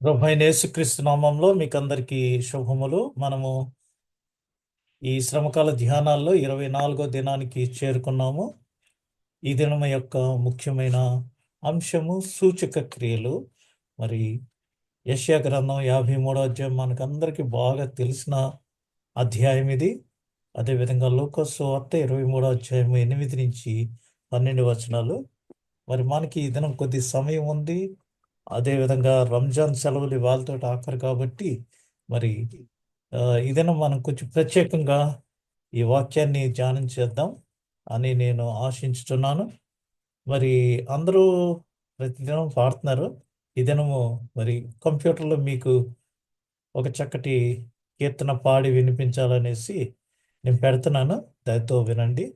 ప్రభువైన యేసుక్రీస్తు నామంలో మీకందరికీ శుభములు. మనము ఈ శ్రమకాల ధ్యానాల్లో 24వ దినానికి చేరుకున్నాము. ఈ దినము యొక్క ముఖ్యమైన అంశము సూచక క్రియలు. మరి యెషయా గ్రంథం 53వ అధ్యాయం మనకందరికీ బాగా తెలిసిన అధ్యాయం ఇది. అదేవిధంగా లూకా సువార్త 23వ అధ్యాయం 8 నుంచి 12 వచనాలు. మరి మనకి ఈ దినం కొద్ది సమయం ఉంది. అదేవిధంగా రంజాన్ సెలవులు ఇవాళతో ఆఖరు కాబట్టి మరి ఈ దినం మనం కొంచెం ప్రత్యేకంగా ఈ వాక్యాన్ని ధ్యానం చేద్దాం అని నేను ఆశించుతున్నాను. మరి అందరూ ప్రతిదినం పాడుతున్నారు. ఈ దినము మరి కంప్యూటర్లో మీకు ఒక చక్కటి కీర్తన పాడి వినిపించాలనేసి నేను పెడుతున్నాను. దయతో వినండి.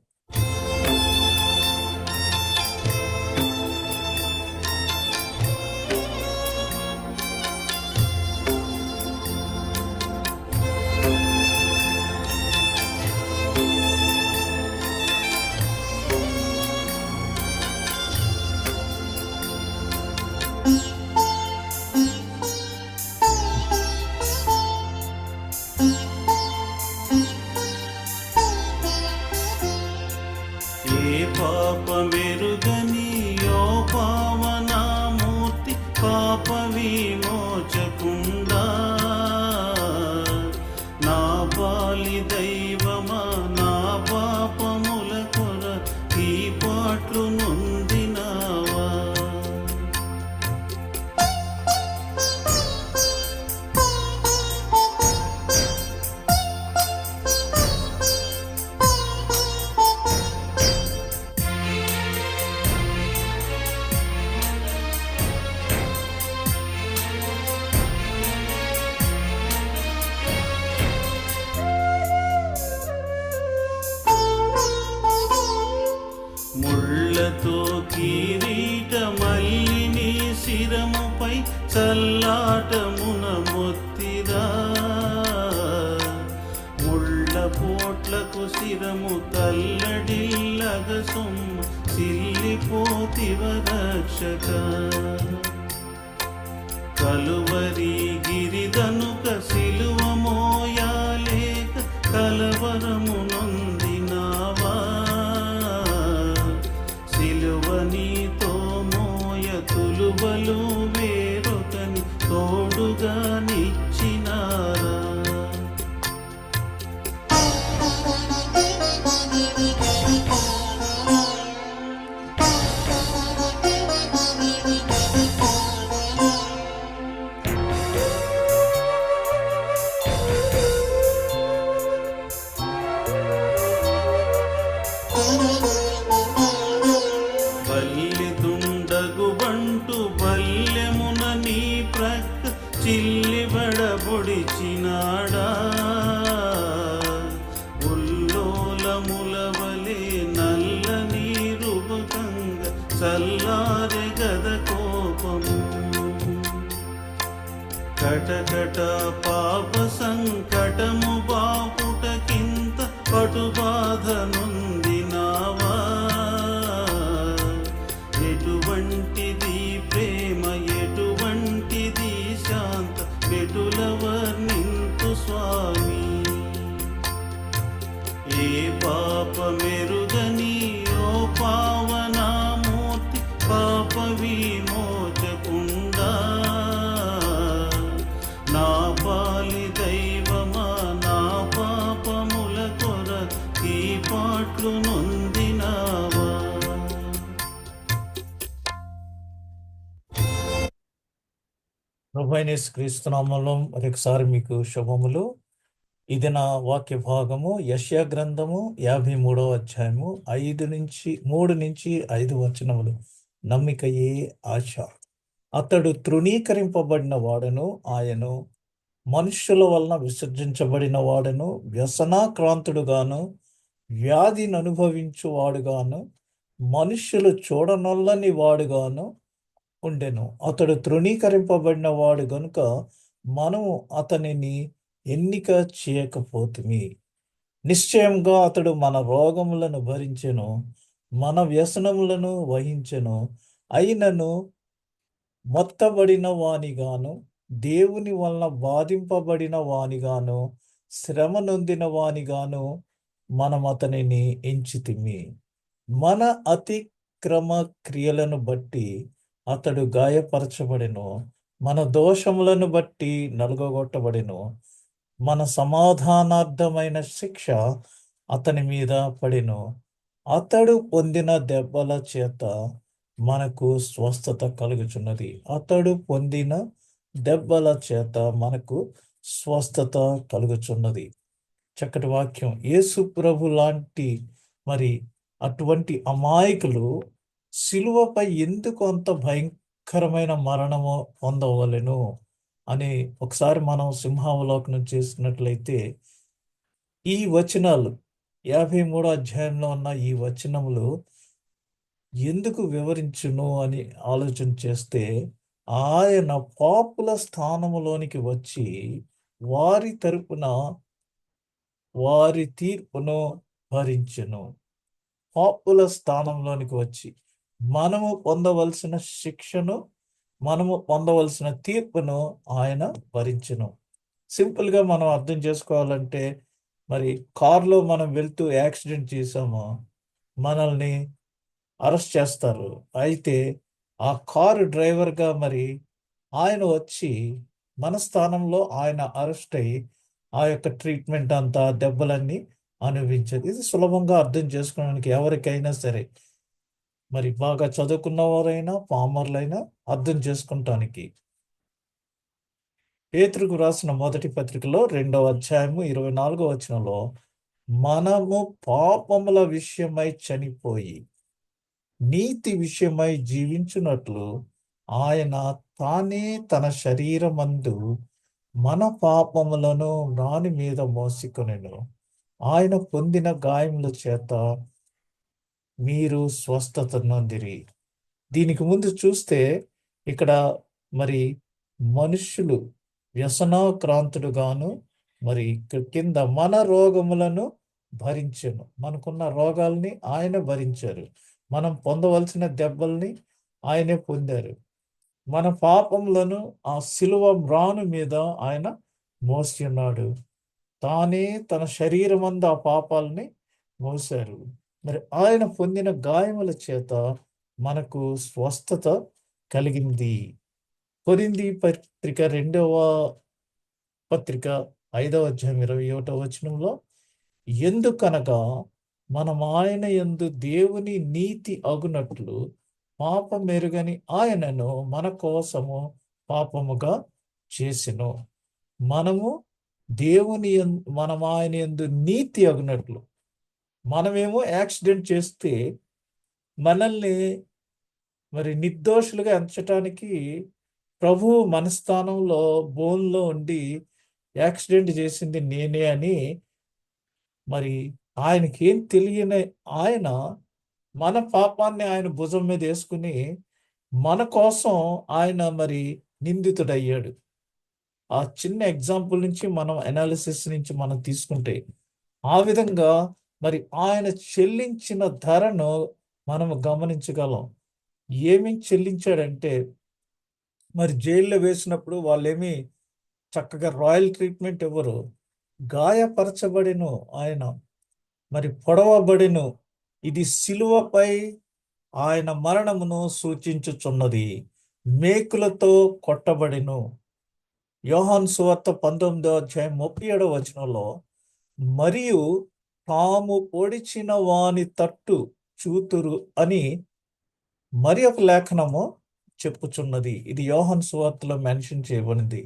ఏ పాపమెరుగని యో పావనామూర్తి పాప విమోచకుండా నా పాలి దైవమా నా పాపముల కొర ఈ పాట్లు నొందినావా. ముళ్ళతో కిరీటమల్లిని శిరముపై చల్లాటమున మొత్తిరా. ముళ్ళ పోట్లకు శిరము తల్లడిల్లగ సొమ్ము సిల్లిపోతివ రక్షక. కలువరి గిరిదనుక సిలువ మోయాలేక కలవరము నొందినావా. సిలువ నీతో మోయ తులువలు వేరొకని తోడుగా నిచ్చినారా. బల్లెదుండగుబంటు బల్లెమున నీ ప్రక్క చిల్లిబడబొడిచినాడా. ఉల్లోలములవలే నల్ల నీరుబకంగ చల్లారె గద కోపము. కటకట పాప సంకటము బాపుటకింత పటుబాధ నొందినావా. ఎటువంటిది ప్రేమ ఎటువంటిది శాంత పెటుల వర్ణింతు స్వామి. ఏ పాపమెరుగని ఓ పావనామూర్తి పాప విమోచకుండా నా పాలి దైవమా నా పాపముల కొర ఈ పాట్లు నొందినావా. ప్రభువైన యేసుక్రీస్తు నామములో మరొకసారి మీకు శుభములు. ఇది నా వాక్య భాగము యెషయా గ్రంథము 53వ అధ్యాయము 3 నుంచి 5 వచనములు. నమ్మికయే ఆశ. అతడు తృణీకరింపబడిన వాడను, ఆయను మనుష్యుల వలన విసర్జించబడిన వాడను, వ్యసనాక్రాంతుడుగాను వ్యాధిని అనుభవించువాడుగాను మనుష్యులు చూడనొల్లని వాడుగాను ఉండెను. అతడు తృణీకరింపబడిన వాడు గనుక మనము అతనిని ఎన్నిక చేయకపోతుమి. నిశ్చయంగా అతడు మన రోగములను భరించెను, మన వ్యసనములను వహించెను. అయినను మొత్తబడిన వానిగాను దేవుని వలన బాధింపబడిన వానిగాను శ్రమ నొందిన వానిగాను మనం అతనిని ఎంచితిమి. మన అతిక్రమ క్రియలను బట్టి అతడు గాయపరచబడెను, మన దోషములను బట్టి నలుగగొట్టబడెను. మన సమాధానార్థమైన శిక్ష అతని మీద పడెను. అతడు పొందిన దెబ్బల చేత మనకు స్వస్థత కలుగుచున్నది. అతడు పొందిన దెబ్బల చేత మనకు స్వస్థత కలుగుచున్నది. చక్కటి వాక్యం. యేసు ప్రభు లాంటి మరి అటువంటి అమాయకులు శిలువపై ఎందుకు అంత భయంకరమైన మరణము పొందవలెను అని ఒకసారి మనం సింహావలోకనం చేసినట్లయితే ఈ వచనాలు 53వ అధ్యాయంలో ఉన్న ఈ వచనములు ఎందుకు వివరించును అని ఆలోచన చేస్తే, ఆయన పాపుల స్థానములోనికి వచ్చి వారి తరపున వారి తీర్పును భరించెను. పాపుల స్థానంలోనికి వచ్చి మనము పొందవలసిన శిక్షను, మనము పొందవలసిన తీర్పును ఆయన భరించెను. సింపుల్గా మనం అర్థం చేసుకోవాలంటే, మరి కారులో మనం వెళ్తూ యాక్సిడెంట్ చేసాము, మనల్ని అరెస్ట్ చేస్తారు. అయితే ఆ కారు డ్రైవర్గా మరి ఆయన వచ్చి మన స్థానంలో ఆయన అరెస్ట్ అయ్యి ఆ యొక్క ట్రీట్మెంట్ అంతా దెబ్బలన్నీ అనుభవించేది. ఇది సులభంగా అర్థం చేసుకోవడానికి ఎవరికైనా సరే, మరి బాగా చదువుకున్నవారైనా పామర్లైనా అర్థం చేసుకుంటానికి. పేతురుకు రాసిన మొదటి పత్రికలో 2వ అధ్యాయము 24వ వచనంలో, మనము పాపముల విషయమై చనిపోయి నీతి విషయమై జీవించున్నట్లు ఆయన తానే తన శరీరమందు మన పాపములను రాని మీద మోసికొనెను. ఆయన పొందిన గాయముల చేత మీరు స్వస్థత నొందిరి. దీనికి ముందు చూస్తే ఇక్కడ మరి మనుష్యులు వ్యసనాక్రాంతుడుగాను, మరి కింద మన రోగములను భరించెను. మనకున్న రోగాల్ని ఆయన భరించారు. మనం పొందవలసిన దెబ్బల్ని ఆయనే పొందారు. మన పాపములను ఆ శిలువ మ్రాను మీద ఆయన మోసి ఉన్నాడు. తానే తన శరీరమందు ఆ పాపాలని మోసారు. మరి ఆయన పొందిన గాయముల చేత మనకు స్వస్థత కలిగింది. కొరింథీ పత్రిక 2వ పత్రిక 5వ అధ్యాయం 21వ వచనంలో, ఎందుకనగా మనం ఆయన యందు దేవుని నీతి అగునట్లు పాపమెరుగని ఆయనను మన కోసము పాపముగా చేసెను. మనము మనం ఆయన యందు నీతి అగునట్లు, మనమేమో యాక్సిడెంట్ చేస్తే మనల్ని మరి నిర్దోషులుగా ఎంచటానికి ప్రభు మన స్థానంలో బోన్లో ఉండి యాక్సిడెంట్ చేసింది నేనే అని, మరి ఆయనకి ఏం తెలియని ఆయన మన పాపాన్ని ఆయన భుజం మీద వేసుకుని మన కోసం ఆయన మరి నిందితుడయ్యాడు. ఆ చిన్న ఎగ్జాంపుల్ నుంచి మనం అనాలిసిస్ నుంచి మనం తీసుకుంటే ఆ విధంగా మరి ఆయన చెల్లించిన ధరను మనం గమనించగలం. ఏమి చెల్లించాడంటే, మరి జైల్లో వేసినప్పుడు వాళ్ళేమి చక్కగా రాయల్ ట్రీట్మెంట్ ఇవ్వరు. గాయపరచబడిను ఆయన, మరి పొడవబడిను. ఇది శిలువపై ఆయన మరణమును సూచించుచున్నది. మేకులతో కొట్టబడిను. యోహాను సువార్త 19వ అధ్యాయం 37వ వచనంలో, మరియు తాము పొడిచిన వాని తట్టు చూతురు అని మరి ఒక లేఖనము చెప్పుచున్నది. ఇది యోహాను సువార్తలో మెన్షన్ చేయబడింది.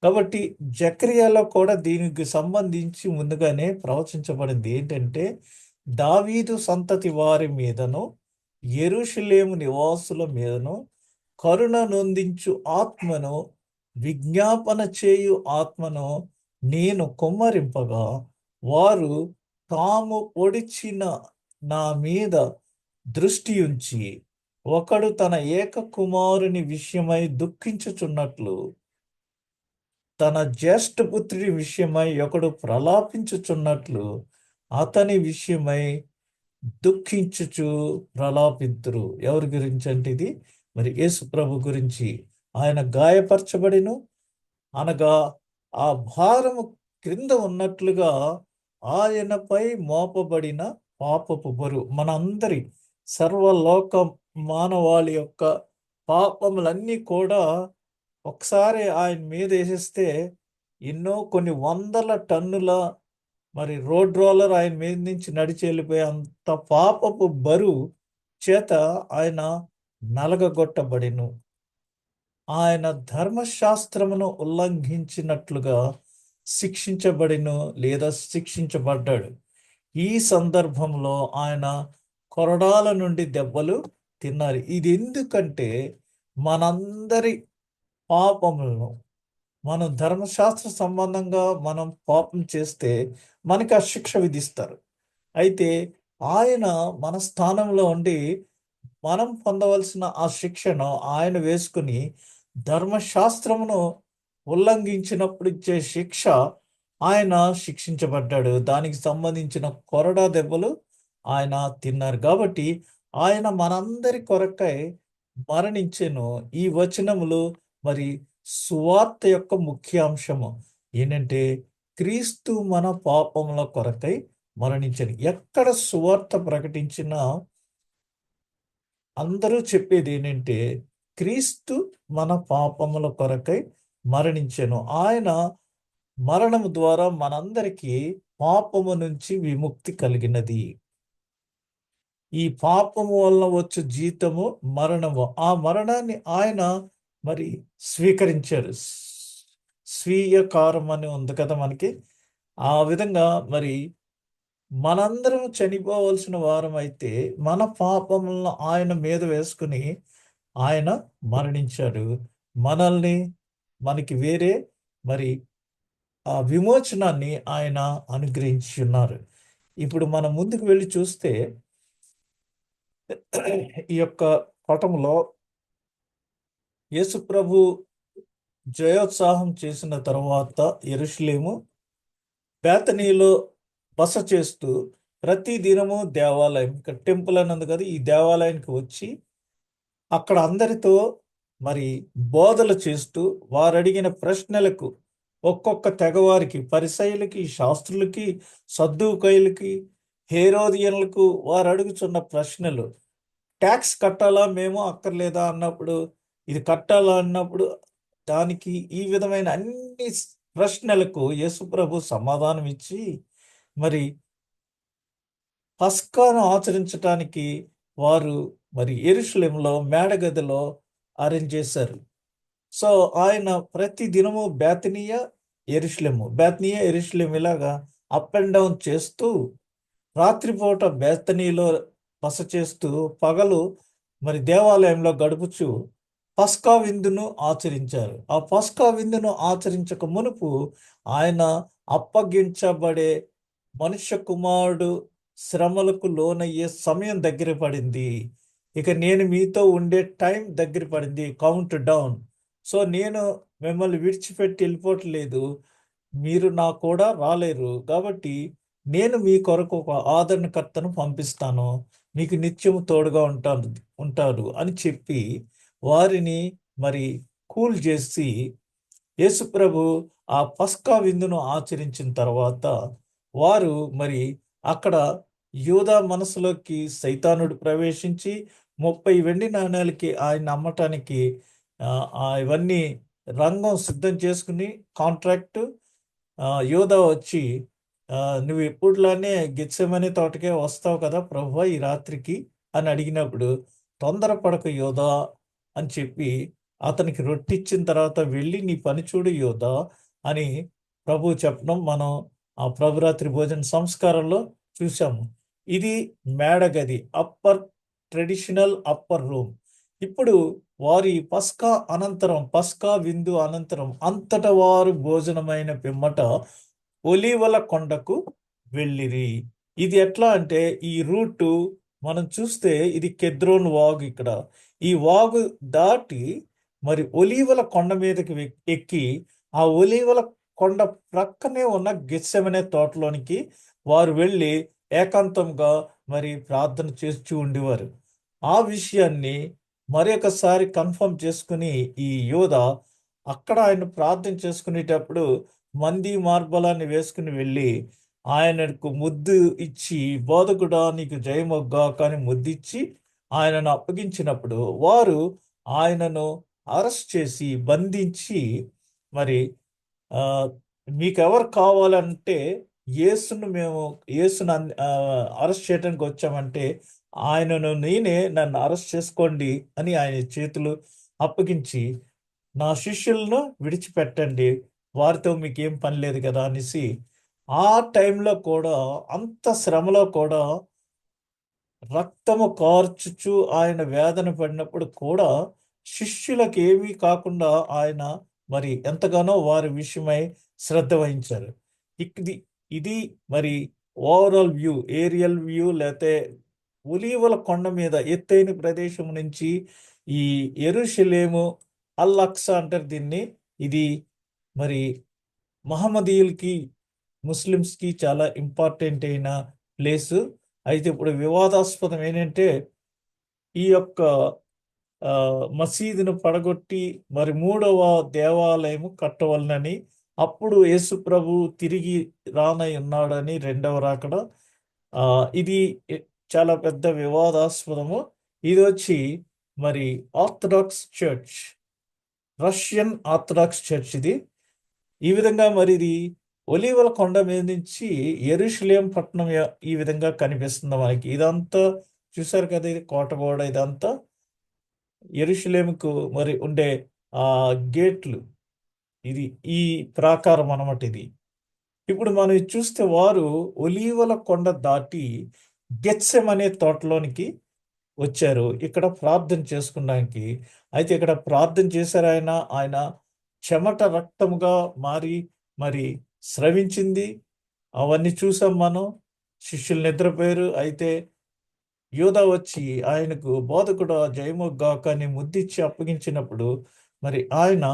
కాబట్టి జకర్యాలో కూడా దీనికి సంబంధించి ముందుగానే ప్రవచించబడింది. ఏంటంటే, దావీదు సంతతి వారి మీదను యెరూషలేము నివాసుల మీదను కరుణ నొందించు ఆత్మను, విజ్ఞాపన చేయు ఆత్మను నేను కుమ్మరింపగా వారు తాము పొడిచిన నా మీద దృష్టి ఉంచి ఒకడు తన ఏక కుమారుని విషయమై దుఃఖించుచున్నట్లు తన జ్యేష్ఠపుత్రుడి విషయమై ఒకడు ప్రలాపించుచున్నట్లు అతని విషయమై దుఃఖించుచు ప్రలాపింతురు. ఎవరి గురించి అంటే ఇది మరి యేసు ప్రభు గురించి. ఆయన గాయపరచబడిను, అనగా ఆ భారము క్రింద ఉన్నట్లుగా ఆయనపై మోపబడిన పాపపు బరువు, మనందరి సర్వలోక మానవాళి యొక్క పాపములన్నీ కూడా ఒకసారి ఆయన మీద వేసేస్తే కొన్ని వందల టన్నుల రోడ్ రోలర్ ఆయన మీద నుంచి నడిచి వెళ్ళిపోయే అంత పాపపు బరువు చేత ఆయన నలగగొట్టబడిను. ఆయన ధర్మశాస్త్రమును ఉల్లంఘించినట్లుగా శిక్షించబడిను లేదా శిక్షించబడ్డాడు. ఈ సందర్భంలో ఆయన కొరడాల నుండి దెబ్బలు తిన్నారు. ఇది ఎందుకంటే మనందరి పాపములను, మనం ధర్మశాస్త్ర సంబంధంగా మనం పాపం చేస్తే మనకి ఆ శిక్ష విధిస్తారు. అయితే ఆయన మన స్థానంలో ఉండి మనం పొందవలసిన ఆ శిక్షను ఆయన వేసుకుని ధర్మశాస్త్రమును ఉల్లంఘించినప్పుడు ఇచ్చే శిక్ష ఆయన శిక్షించబడ్డాడు. దానికి సంబంధించిన కొరడా దెబ్బలు ఆయన తిన్నారు. కాబట్టి ఆయన మనందరి కొరకై మరణించెను. ఈ వచనములు సువార్త యొక్క ముఖ్య అంశము ఏంటంటే క్రీస్తు మన పాపముల కొరకై మరణించను. ఎక్కడ సువార్త ప్రకటించినా అందరూ చెప్పేది ఏంటంటే క్రీస్తు మన పాపముల కొరకై మరణించెను. ఆయన మరణము ద్వారా మనందరికీ పాపము నుంచి విముక్తి కలిగినది. ఈ పాపము వల్ల వచ్చు జీతము మరణము. ఆ మరణాన్ని ఆయన స్వీకరించారు. స్వీయ కారం అని ఉంది కదా మనకి. ఆ విధంగా మనందరం చనిపోవలసిన వారం అయితే మన పాపములను ఆయన మీద వేసుకుని ఆయన మరణించాడు. మనకి వేరే ఆ విమోచనాన్ని ఆయన అనుగ్రహించి ఉన్నారు. ఇప్పుడు మనం ముందుకు వెళ్ళి చూస్తే ఈ యొక్క పటంలో యేసు ప్రభు జయోత్సాహం చేసిన తర్వాత యెరూషలేము బేతనీలో బస చేస్తూ ప్రతి దినము దేవాలయం, ఇక్కడ టెంపుల్ అని ఉంది కదా, ఈ దేవాలయానికి వచ్చి అక్కడ అందరితో బోధలు చేస్తూ వారు అడిగిన ప్రశ్నలకు ఒక్కొక్క తెగవారికి, పరిసయ్యులకి, శాస్త్రులకి, సద్దూకయ్యులకి, హేరోదియన్లకు వారు అడుగుచున్న ప్రశ్నలు, ట్యాక్స్ కట్టాలా మేము అక్కర్లేదా అన్నప్పుడు, ఇది కట్టాలా అన్నప్పుడు, దానికి ఈ విధమైన అన్ని ప్రశ్నలకు యేసుప్రభు సమాధానం ఇచ్చి పస్కాను ఆచరించటానికి వారు యెరూషలేములో మేడగదిలో అరేంజ్ చేశారు. సో ఆయన ప్రతి దినము బేతనీయ యెరూషలేము ఇలాగా అప్ అండ్ డౌన్ చేస్తూ రాత్రిపూట బేతనీలో బస చేస్తూ పగలు దేవాలయంలో గడుపుచు పస్కా విందును ఆచరించారు. ఆ పస్కా విందును ఆచరించక మునుపు ఆయన అప్పగించబడే మనుష్య కుమారుడు శ్రమలకు లోనయ్యే సమయం దగ్గర పడింది. ఇక నేను మీతో ఉండే టైం దగ్గర పడింది, కౌంట్ డౌన్. సో నేను మిమ్మల్ని విడిచిపెట్టి వెళ్ళిపోవట్లేదు, మీరు నా కూడా రాలేరు, కాబట్టి నేను మీ కొరకు ఒక ఆదరణకర్తను పంపిస్తాను, మీకు నిత్యము తోడుగా ఉంటాడు అని చెప్పి వారిని కూల్ చేసి యేసుప్రభు ఆ పస్కా విందును ఆచరించిన తర్వాత వారు అక్కడ యూదా మనసులోకి సైతానుడు ప్రవేశించి 30 వెండి నాణేలకి ఆయన అమ్మటానికి ఇవన్నీ రంగం సిద్ధం చేసుకుని కాంట్రాక్ట్ యూదా వచ్చి నువ్వు ఎప్పుడులానే గెత్సెమనే తోటకే వస్తావు కదా ప్రభువా ఈ రాత్రికి అని అడిగినప్పుడు, తొందరపడక యూదా అని చెప్పి అతనికి రొట్టిచ్చిన తర్వాత వెళ్ళి నీ పని చూడు యూదా అని ప్రభు చెప్పడం మనం ఆ ప్రభురాత్రి భోజన సంస్కారంలో చూసాము. ఇది మేడగది, ట్రెడిషనల్ అప్పర్ రూమ్. ఇప్పుడు వారి పస్కా విందు అనంతరం అంతటా వారు భోజనమైన పిమ్మట ఒలీవల కొండకు వెళ్ళిరి. ఇది ఎట్లా అంటే ఈ రూటు మనం చూస్తే ఇది కెద్రోన్ వాగు. ఇక్కడ ఈ వాగు దాటి ఒలీవల కొండ మీదకి ఎక్కి ఆ ఒలీవల కొండ ప్రక్కనే ఉన్న గెత్సెమనే తోటలోనికి వారు వెళ్ళి ఏకాంతంగా ప్రార్థన చేస్తూ ఉండేవారు. ఆ విషయాన్ని మరొకసారి కన్ఫర్మ్ చేసుకుని ఈ యోధ అక్కడ ఆయన ప్రార్థన చేసుకునేటప్పుడు మంది మార్బలాన్ని వేసుకుని వెళ్ళి ఆయనకు ముద్దు ఇచ్చి, బోధకుడా నీకు జయమొగ్గాక అని ముద్దిచ్చి ఆయనను అప్పగించినప్పుడు వారు ఆయనను అరెస్ట్ చేసి బంధించి, మరి ఆ, మీకెవరు కావాలంటే యేసును అరెస్ట్ చేయడానికి వచ్చామంటే నన్ను అరెస్ట్ చేసుకోండి అని ఆయన చేతులు అప్పగించి, నా శిష్యులను విడిచిపెట్టండి, వారితో మీకేం పని లేదు కదా అనేసి ఆ టైంలో కూడా, అంత శ్రమలో కూడా రక్తము కార్చుచు ఆయన వేదన పడినప్పుడు కూడా శిష్యులకు ఏమీ కాకుండా ఆయన మరి ఎంతగానో వారి విషయమై శ్రద్ధ వహించారు. ఇది ఇది మరి ఓవరాల్ వ్యూ, ఏరియల్ వ్యూ, లేతే ఒలీవల కొండ మీద ఎత్తైన ప్రదేశం నుంచి ఈ యెరూషలేము, అల్ అక్సా అంటారు దీన్ని. ఇది మరి మహమ్మదీయులకి, ముస్లిమ్స్కి చాలా ఇంపార్టెంట్ అయిన ప్లేసు. అయితే ఇప్పుడు వివాదాస్పదం ఏంటంటే ఈ యొక్క మసీదును పడగొట్టి మరి 3వ దేవాలయము కట్టవలనని, అప్పుడు యేసు ప్రభు తిరిగి రానై ఉన్నాడని, రెండవ రాకడ. ఇది చాలా పెద్ద వివాదాస్పదము. ఇది వచ్చి మరి orthodox church, Russian orthodox church ఇది. ఈ విధంగా మరి ఇది ఒలీవల కొండ మీద నుంచి యెరూషలేం పట్టణం ఈ విధంగా కనిపిస్తుంది మనకి. ఇదంతా చూసారు కదా, ఇది కోటగోడ, ఇదంతా యెరూషలేముకు మరి ఉండే ఆ గేట్లు. ఇది ఈ ప్రాకారం అన్నమాట ఇది. ఇప్పుడు మనం ఇది చూస్తే వారు ఒలీవల కొండ దాటి గెత్సెమనే తోటలోనికి వచ్చారు ఇక్కడ ప్రార్థన చేసుకోవడానికి. అయితే ఇక్కడ ప్రార్థన చేశారు. ఆయన చెమట రక్తముగా మారి మరి స్రవించింది. అవన్నీ చూసాం మనం. శిష్యులు నిద్రపోయారు. అయితే యూదా వచ్చి ఆయనకు బోధకుడు జయమొగ్గాక అని ముద్దిచ్చి అప్పగించినప్పుడు మరి ఆయన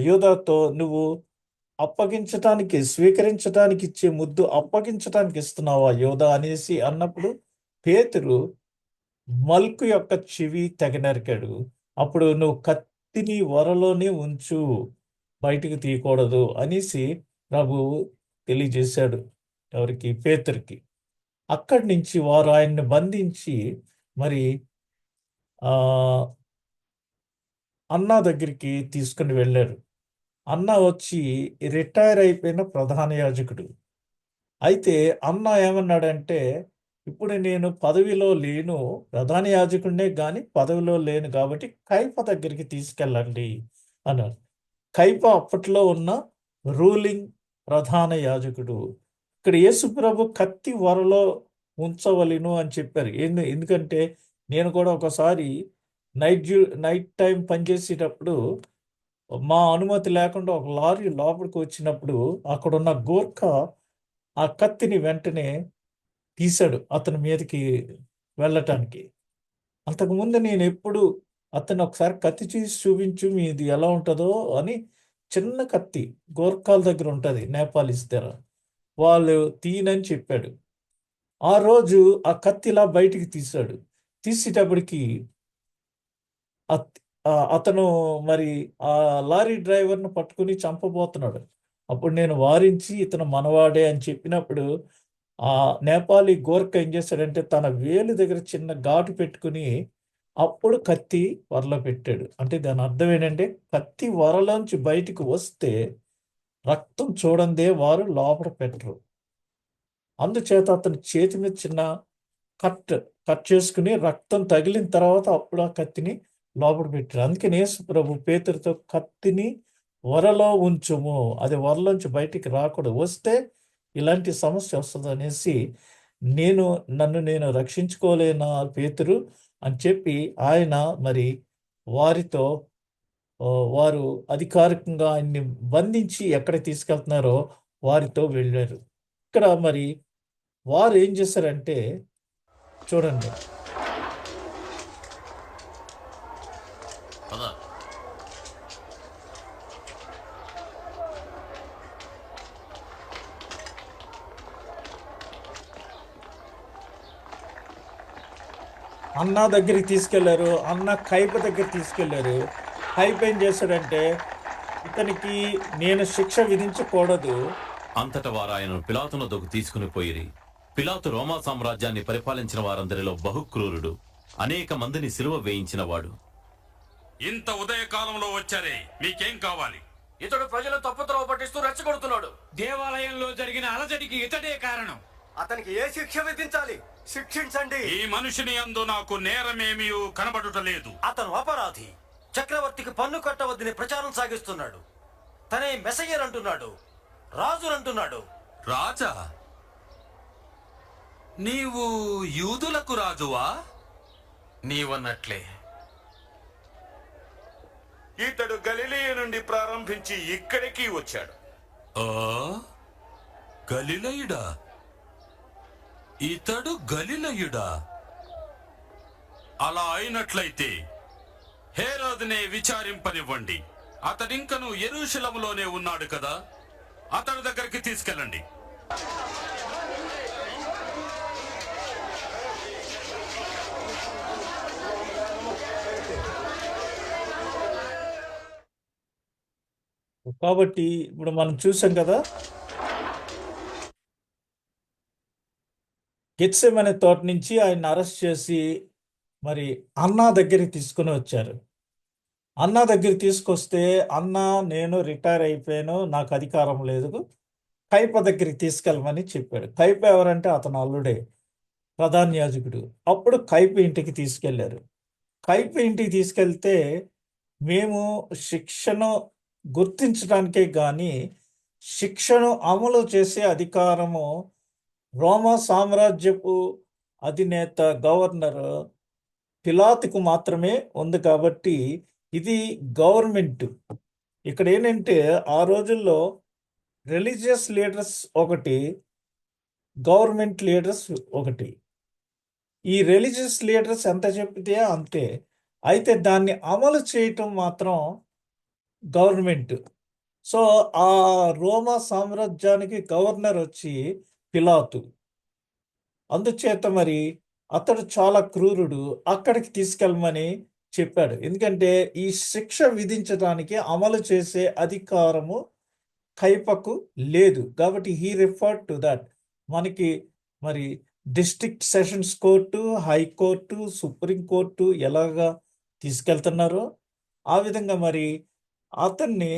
యూదాతో, నువ్వు స్వీకరించడానికి ఇచ్చే ముద్దు అప్పగించడానికి ఇస్తున్నావా యూదా అనేసి అన్నప్పుడు పేతురు మల్కు యొక్క చెవి తెగ నరికాడు. అప్పుడు నువ్వు కత్తిని వరలోనే ఉంచు, బయటికి తీయకూడదు అనేసి ప్రభువు తెలియజేశాడు. ఎవరికి? పేతురికి. అక్కడి నుంచి వారు ఆయన్ని బంధించి మరి అన్నా దగ్గరికి తీసుకుని వెళ్ళారు. అన్న వచ్చి రిటైర్ అయిపోయిన ప్రధాన యాజకుడు. అయితే అన్న ఏమన్నాడంటే, ఇప్పుడు నేను పదవిలో లేను, ప్రధాన యాజకుడినే కానీ పదవిలో లేను కాబట్టి కైప దగ్గరికి తీసుకెళ్ళండి అన్నారు. కైప అప్పట్లో ఉన్న రూలింగ్ ప్రధాన యాజకుడు. ఇక్కడ యేసుప్రభు కత్తి వరలో ఉంచవలను అని చెప్పారు. ఎందుకంటే నేను కూడా ఒకసారి నైట్ టైం పనిచేసేటప్పుడు మా అనుమతి లేకుండా ఒక లారీ లోపలికి వచ్చినప్పుడు అక్కడున్న గోర్ఖా ఆ కత్తిని వెంటనే తీశాడు అతని మీదకి వెళ్ళటానికి. అంతకుముందు నేను ఎప్పుడు అతను ఒకసారి కత్తి చూసి చూపించు మీది ఎలా ఉంటుందో అని, చిన్న కత్తి గోర్ఖాల దగ్గర ఉంటుంది నేపాలీస్ దగ్గర, వాళ్ళు తీయనని చెప్పాడు. ఆ రోజు ఆ కత్తిలా బయటికి తీశాడు. తీసేటప్పటికి అతను మరి ఆ లారీ డ్రైవర్ను పట్టుకుని చంపబోతున్నాడు. అప్పుడు నేను వారించి ఇతను మనవాడే అని చెప్పినప్పుడు ఆ నేపాలీ గోర్ఖా ఏం చేశాడంటే తన వేలు దగ్గర చిన్న ఘాటు పెట్టుకుని అప్పుడు కత్తి వరలో పెట్టాడు. అంటే దాని అర్థం ఏంటంటే కత్తి వరలోంచి బయటికి వస్తే రక్తం చూడందే వారు లోపల పెట్టరు. అందుచేత అతని చేతి మీద చిన్న కట్ చేసుకుని రక్తం తగిలిన తర్వాత అప్పుడు ఆ కత్తిని లోపల పెట్టాడు. అందుకని యేసు ప్రభు పేతురుతో కత్తిని వరలో ఉంచుము, అది వరలోంచి బయటికి రాకూడదు, వస్తే ఇలాంటి సమస్య వస్తుంది అనేసి నన్ను నేను రక్షించుకోలేనా పేతురు అని చెప్పి ఆయన మరి వారితో వారు అధికారికంగా ఆయన్ని బంధించి ఎక్కడ తీసుకెళ్తున్నారో వారితో వెళ్ళారు. ఇక్కడ మరి వారు ఏం చేశారంటే చూడండి, అన్న దగ్గరికి తీసుకెళ్లారు. అన్న కైప దగ్గర తీసుకెళ్లారు. కైప ఏం చేశాడంటే ఇతనికి నేను శిక్ష విధించకూడదు. అంతట వారు ఆయనను పిలాతునొద్దకు తీసుకుని పోయిరి. పిలాతు రోమా సామ్రాజ్యాన్ని పరిపాలించిన వారందరిలో బహుక్రూరుడు, అనేక మందిని సిలువ వేయించినవాడు. ఇంత ఉదయకాలంలో వచ్చారే, మీకేం కావాలి? ఇతడు ప్రజలు తప్పుత్రోవ పట్టిస్తూ రెచ్చగొడుతున్నాడు. దేవాలయంలో జరిగిన అలజడికి ఇతడే కారణం. అతనికి ఏ శిక్ష విధించాలి? శిక్షించండి. ఈ మనుషుని యందు నాకు నేరమేమీ కనబడుటలేదు. అతను అపరాధి. చక్రవర్తికి పన్ను కట్టవద్దని ప్రచారం సాగిస్తున్నాడు. తనే మెసయ్యర్ అంటున్నాడు, రాజునంటున్నాడు. రాజా, నీవు యూదులకు రాజువా? నీవన్నట్లే. ఇతడు గలిలయ నుండి ప్రారంభించి ఇక్కడికి వచ్చాడు. ఆ, గలిలయుడా? ఇతడు గలిలయుడా? అలా అయినట్లయితే హేరోదునే విచారింపనివ్వండి. అతడింకను యెరూషలేములోనే ఉన్నాడు కదా, అతడి దగ్గరికి తీసుకెళ్ళండి. కాబట్టి ఇప్పుడు మనం చూసాం కదా, గెత్సెమనే తోట నుంచి ఆయన అరెస్ట్ చేసి మరి అన్నా దగ్గరికి తీసుకుని వచ్చారు. అన్నా దగ్గరికి తీసుకొస్తే అన్నా, నేను రిటైర్ అయిపోయాను, నాకు అధికారం లేదు, కైప దగ్గరికి తీసుకెళ్ళమని చెప్పాడు. కైప ఎవరంటే అతను అల్లుడే, ప్రధాన యాజకుడు. అప్పుడు కైప ఇంటికి తీసుకెళ్లారు. కైప ఇంటికి తీసుకెళ్తే, మేము శిక్షను గుర్తించడానికే కానీ శిక్షను అమలు చేసే అధికారము రోమా సామ్రాజ్యపు అధినేత గవర్నర్ పిలాతుకు మాత్రమే ఉంది. కాబట్టి ఇది గవర్నమెంట్. ఇక్కడ ఏంటంటే ఆ రోజుల్లో రిలీజియస్ లీడర్స్ ఒకటి, గవర్నమెంట్ లీడర్స్ ఒకటి. ఈ రిలీజియస్ లీడర్స్ ఎంత చెప్తే అంతే, అయితే దాన్ని అమలు చేయటం మాత్రం గవర్నమెంట్. సో ఆ రోమా సామ్రాజ్యానికి గవర్నర్ వచ్చి పిలాతు. అందుచేత మరి అతడు చాలా క్రూరుడు, అక్కడికి తీసుకెళ్ళమని చెప్పాడు. ఎందుకంటే ఈ శిక్ష విధించడానికి అమలు చేసే అధికారము కైపకు లేదు. కాబట్టి హీ రిఫర్డ్ టు దట్. మనకి మరి district sessions court, high court, supreme court ఎలాగా తీసుకెళ్తున్నారో ఆ విధంగా మరి అతన్ని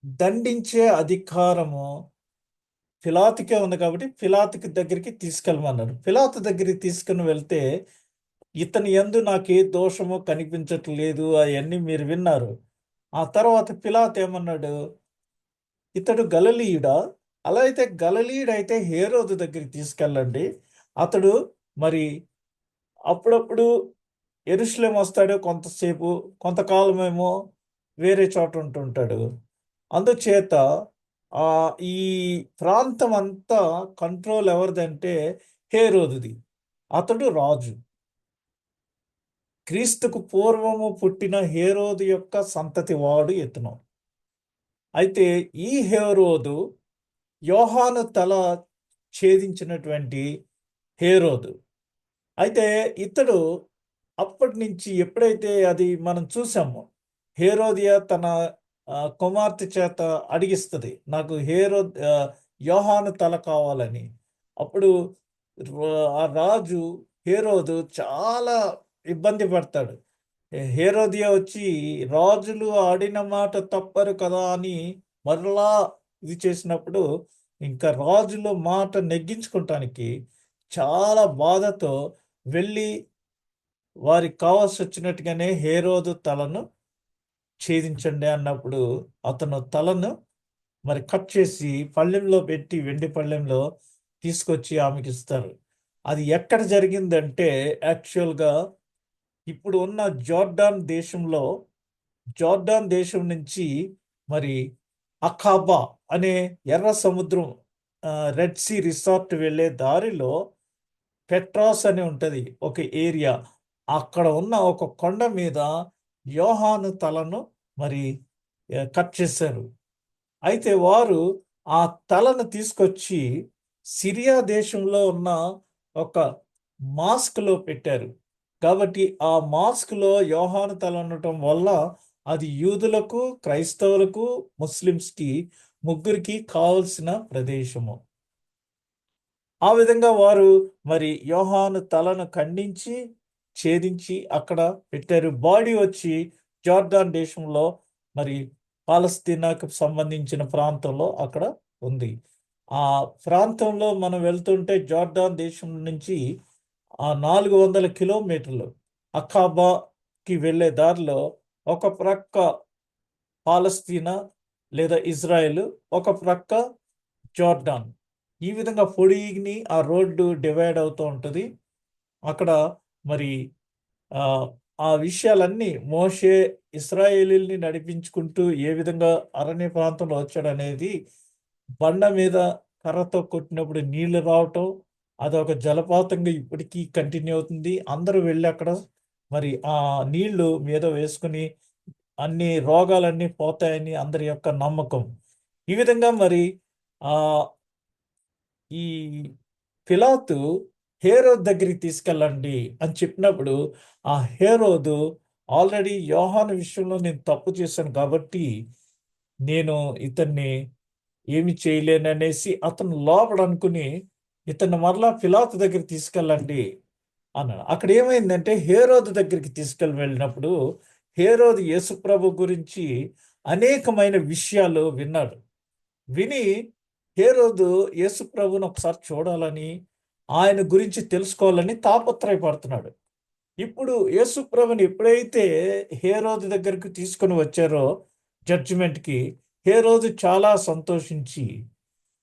దండించే అధికారము పిలాతుకే ఉంది. కాబట్టి పిలాతుకి దగ్గరికి తీసుకెళ్ళమన్నాడు. పిలాతు దగ్గరికి తీసుకుని వెళ్తే, ఇతని యందు నాకు ఏ దోషము కనిపించట్లేదు, అవన్నీ మీరు విన్నారు. ఆ తర్వాత పిలాతు ఏమన్నాడు, ఇతడు గలిలయుడా? అలా అయితే గలిలయుడైతే హేరోదు దగ్గరికి తీసుకెళ్ళండి. అతడు మరి అప్పుడప్పుడు యెరూషలేము వస్తాడు, కొంతసేపు, కొంతకాలమేమో వేరే చోట ఉంటుంటాడు. అందుచేత ఈ ప్రాంతం అంతా కంట్రోల్ ఎవరిదంటే హేరోదుది. అతడు రాజు. క్రీస్తుకు పూర్వము పుట్టిన హేరోదు యొక్క సంతతి వాడు ఇతను. అయితే ఈ హేరోదు యోహాను తల ఛేదించినటువంటి హేరోదు. అయితే ఇతడు అప్పటి నుంచి ఎప్పుడైతే అది మనం చూసామో, హేరోదియా తన కుమార్తె చేత అడిగిస్తుంది, నాకు యోహాను తల కావాలని. అప్పుడు ఆ రాజు హేరోదు చాలా ఇబ్బంది పడతాడు. హేరోదియా వచ్చి, రాజులు ఆడిన మాట తప్పరు కదా అని మరలా ఇది చేసినప్పుడు, ఇంకా రాజుల మాట నెగ్గించుకోవటానికి చాలా బాధతో వెళ్ళి వారికి కావాల్సి వచ్చినట్టుగానే హేరోదు తలను ఛేదించండి అన్నప్పుడు అతను తలను మరి కట్ చేసి పళ్ళెంలో పెట్టి, వెండి పళ్ళెంలో తీసుకొచ్చి ఆమెకి ఇస్తారు. అది ఎక్కడ జరిగిందంటే యాక్చువల్గా ఇప్పుడు ఉన్న జోర్డాన్ దేశం నుంచి మరి అఖాబా అనే ఎర్ర సముద్రం, రెడ్ సీ రిసార్ట్ వెళ్ళే దారిలో పెట్రాస్ అని ఉంటుంది ఒక ఏరియా. అక్కడ ఉన్న ఒక కొండ మీద యోహాను తలను మరి కట్ చేశారు. అయితే వారు ఆ తలను తీసుకొచ్చి సిరియా దేశంలో ఉన్న ఒక మాస్క్లో పెట్టారు. కాబట్టి ఆ మాస్క్లో యోహాను తల ఉండటం వల్ల అది యూదులకు, క్రైస్తవులకు, ముస్లిమ్స్కి ముగ్గురికి కావలసిన ప్రదేశము. ఆ విధంగా వారు మరి యోహాను తలను ఖండించి ఛేదించి అక్కడ పెట్టారు. బాడీ వచ్చి జార్దాన్ దేశంలో మరి పాలస్తీనాకు సంబంధించిన ప్రాంతంలో అక్కడ ఉంది. ఆ ప్రాంతంలో మనం వెళ్తుంటే జార్దాన్ దేశం నుంచి 400 కిలోమీటర్లు అఖాబాకి వెళ్ళే దారిలో ఒక ప్రక్క పాలస్తీనా లేదా ఇజ్రాయెల్, ఒక ప్రక్క జార్డాన్. ఈ విధంగా పొడిగిని ఆ రోడ్డు డివైడ్ అవుతూ ఉంటుంది. అక్కడ మరి ఆ ఆ విషయాలన్నీ మోషే ఇశ్రాయేలీల్ని నడిపించుకుంటూ ఏ విధంగా అరణ్య ప్రాంతంలో వచ్చాడనేది, బండ మీద కర్రతో కొట్టినప్పుడు నీళ్లు రావటం, అదొక జలపాతంగా ఇప్పటికీ కంటిన్యూ అవుతుంది. అందరూ వెళ్ళి అక్కడ మరి ఆ నీళ్లు మీద వేసుకుని అన్ని రోగాలన్నీ పోతాయని అందరి యొక్క నమ్మకం. ఈ విధంగా మరి ఆ ఈ పిలాతు హేరోదు దగ్గరికి తీసుకెళ్ళండి అని చెప్పినప్పుడు, ఆ హేరోదు ఆల్రెడీ యోహాను విషయంలో నేను తప్పు చేశాను కాబట్టి నేను ఇతన్ని ఏమి చేయలేననేసి అతను లోపల అనుకుని ఇతన్ని మరలా పిలాతు దగ్గరికి తీసుకెళ్ళండి అన్నాడు. అక్కడ ఏమైందంటే హేరోదు దగ్గరికి వెళ్ళినప్పుడు హేరోదు యేసుప్రభు గురించి అనేకమైన విషయాలు విన్నాడు. విని హేరోదు యేసుప్రభుని ఒకసారి చూడాలని, ఆయన గురించి తెలుసుకోవాలని తాపత్రయపడుతున్నాడు. ఇప్పుడు యేసుప్రభుని ఎప్పుడైతే హేరోదు దగ్గరికి తీసుకొని వచ్చారో జడ్జిమెంట్కి, హేరోదు చాలా సంతోషించి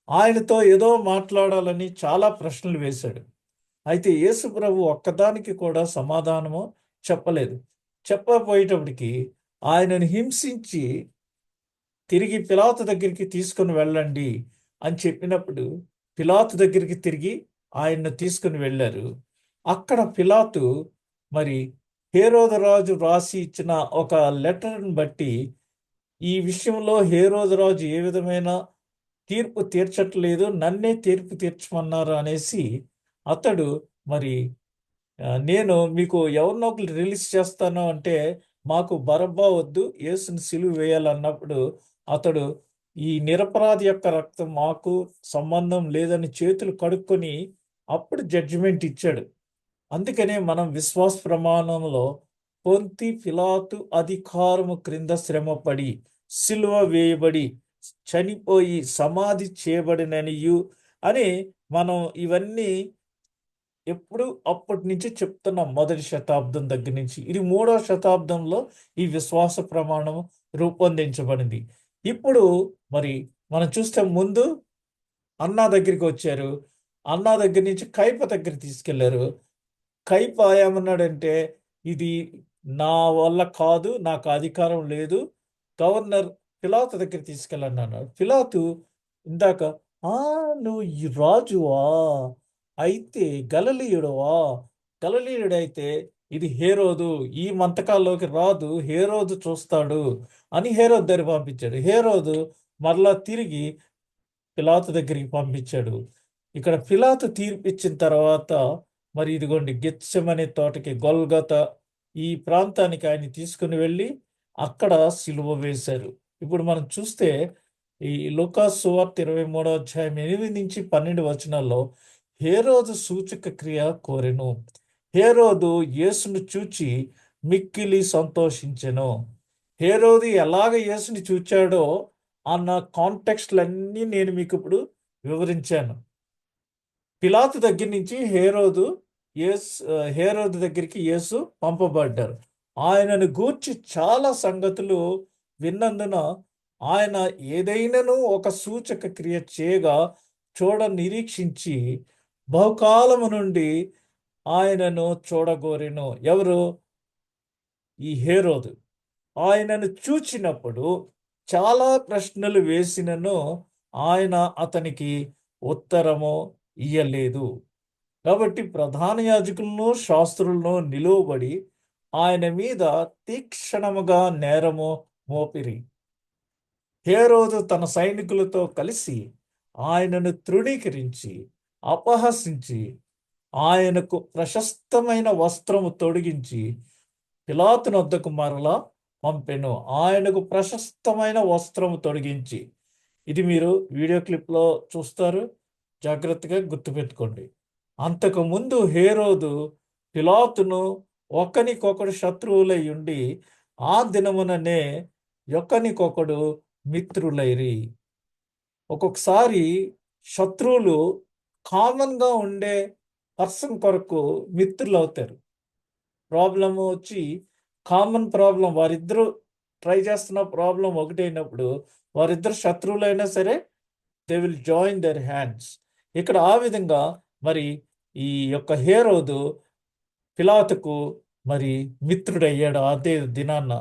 ఆయనతో ఏదో మాట్లాడాలని చాలా ప్రశ్నలు వేశాడు. అయితే యేసుప్రభు ఒక్కదానికి కూడా సమాధానము చెప్పలేదు. చెప్పబోయేటప్పటికి ఆయనను హింసించి తిరిగి పిలాతు దగ్గరికి తీసుకొని వెళ్ళండి అని చెప్పినప్పుడు పిలాతు దగ్గరికి తిరిగి ఆయన్ను తీసుకుని వెళ్ళారు. అక్కడ పిలాతు మరి హేరోదు రాజు రాసి ఇచ్చిన ఒక లెటర్ని బట్టి ఈ విషయంలో హేరోదు రాజు ఏ విధమైన తీర్పు తీర్చట్లేదు, నన్నే తీర్పు తీర్చమన్నారు అనేసి అతడు మరి నేను మీకు ఎవరినో ఒకరు రిలీజ్ చేస్తాను అంటే మాకు బరబ్బా వద్దు, యేసుని సిలువ వేయాలన్నప్పుడు అతడు ఈ నిరపరాధి యొక్క రక్తం మాకు సంబంధం లేదని చేతులు కడుక్కొని అప్పుడు జడ్జిమెంట్ ఇచ్చాడు. అందుకనే మనం విశ్వాస ప్రమాణంలో పొంతి పిలాతు అధికారము క్రింద శ్రమపడి సిలువ వేయబడి చనిపోయి సమాధి చేయబడిననియు అని మనం ఇవన్నీ ఎప్పుడు అప్పటి నుంచి చెప్తున్నాం. మొదటి శతాబ్దం దగ్గర నుంచి ఇది 3వ శతాబ్దంలో ఈ విశ్వాస ప్రమాణం రూపొందించబడింది. ఇప్పుడు మరి మనం చూస్తే ముందు అన్నా దగ్గరికి వచ్చారు. అన్నా దగ్గర నుంచి కైప దగ్గర తీసుకెళ్లారు. కైప ఏమన్నాడంటే ఇది నా వల్ల కాదు, నాకు అధికారం లేదు, గవర్నర్ పిలాతు దగ్గర తీసుకెళ్ళండి అన్నాడు. పిలాతు ఇందాక నువ్వు ఈ రాజువా, అయితే గలిలయుడవా, గలిలయుడైతే ఇది హేరోదు ఈ మంతకాల్లోకి రాదు, హేరోదు చూస్తాడు అని హేరోదు దగ్గర పంపించాడు. హేరోదు మరలా తిరిగి పిలాతు దగ్గరికి పంపించాడు. ఇక్కడ పిలాతు తీర్పిచ్చిన తర్వాత మరి ఇదిగోండి గెత్సెమనే తోటకి, గొల్గొతా ఈ ప్రాంతానికి ఆయన తీసుకుని వెళ్ళి అక్కడ సిలువ వేశారు. ఇప్పుడు మనం చూస్తే ఈ లూకాసు సువార్త 23వ అధ్యాయం 8 నుంచి 12 వచనాల్లో హేరోదు సూచక క్రియ కోరెను. హేరోదు యేసును చూచి మిక్కిలి సంతోషించెను. హేరోదు ఎలాగ యేసుని చూచాడో అన్న కాంటెక్స్ట్లన్నీ నేను మీకు ఇప్పుడు వివరించాను. పిలాతు దగ్గర నుంచి హేరోదు దగ్గరికి యేసు పంపబడ్డారు. ఆయనను గూర్చి చాలా సంగతులు విన్నందున ఆయన ఏదైనాను ఒక సూచక క్రియ చేయగా చూడ నిరీక్షించి బహుకాలము నుండి ఆయనను చూడగోరెను. ఎవరు? ఈ హేరోదు. ఆయనను చూచినప్పుడు చాలా ప్రశ్నలు వేసినను ఆయన అతనికి ఉత్తరము ఇయ్యలేదు. కాబట్టి ప్రధాన యాజకులను శాస్త్రులను నిలువబడి ఆయన మీద తీక్షణముగా నేరము మోపిరి. హేరోదు తన సైనికులతో కలిసి ఆయనను తృణీకరించి అపహసించి ఆయనకు ప్రశస్తమైన వస్త్రము తొడిగించి పిలాతు వద్దకు మరలా పంపెను. ఆయనకు ప్రశస్తమైన వస్త్రము తొడిగించి. ఇది మీరు వీడియో క్లిప్లో చూస్తారు, జాగ్రత్తగా గుర్తుపెట్టుకోండి. అంతకు ముందు హేరోదు పిలాతును ఒకనికొకడు శత్రువులై ఉండి ఆ దినముననే ఒకనికొకడు మిత్రులైరి. ఒక్కొక్కసారి శత్రువులు కామన్గా ఉండే పర్సన్ కొరకు మిత్రులు అవుతారు. ప్రాబ్లం వచ్చి కామన్ ప్రాబ్లం, వారిద్దరూ ట్రై చేస్తున్న ప్రాబ్లం ఒకటైనప్పుడు వారిద్దరు శత్రువులైనా సరే they will join there hands. ఇక్కడ ఆ విధంగా మరి ఈ యొక్క హేరోదు పిలాతుకు మరి మిత్రుడయ్యాడు అదే దినాన్న.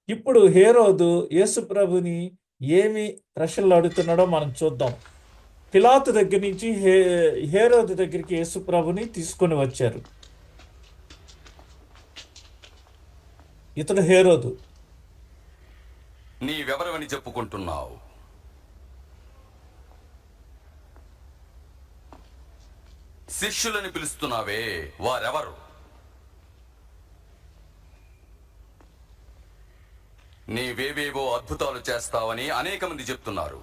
ఇప్పుడు హేరోదు యేసు ప్రభుని ఏమి ప్రశ్నలు అడుగుతున్నాడో మనం చూద్దాం. పిలాతు దగ్గర నుంచి హేరోదు దగ్గరికి యేసు ప్రభుని తీసుకొని వచ్చారు. ఇతడు హేరోదు. నీవెవరవని చెప్పుకుంటున్నావు? శిష్యులని పిలుస్తున్నావే, వారెవరు? నీవేవేవో అద్భుతాలు చేస్తావని అనేక మంది చెప్తున్నారు.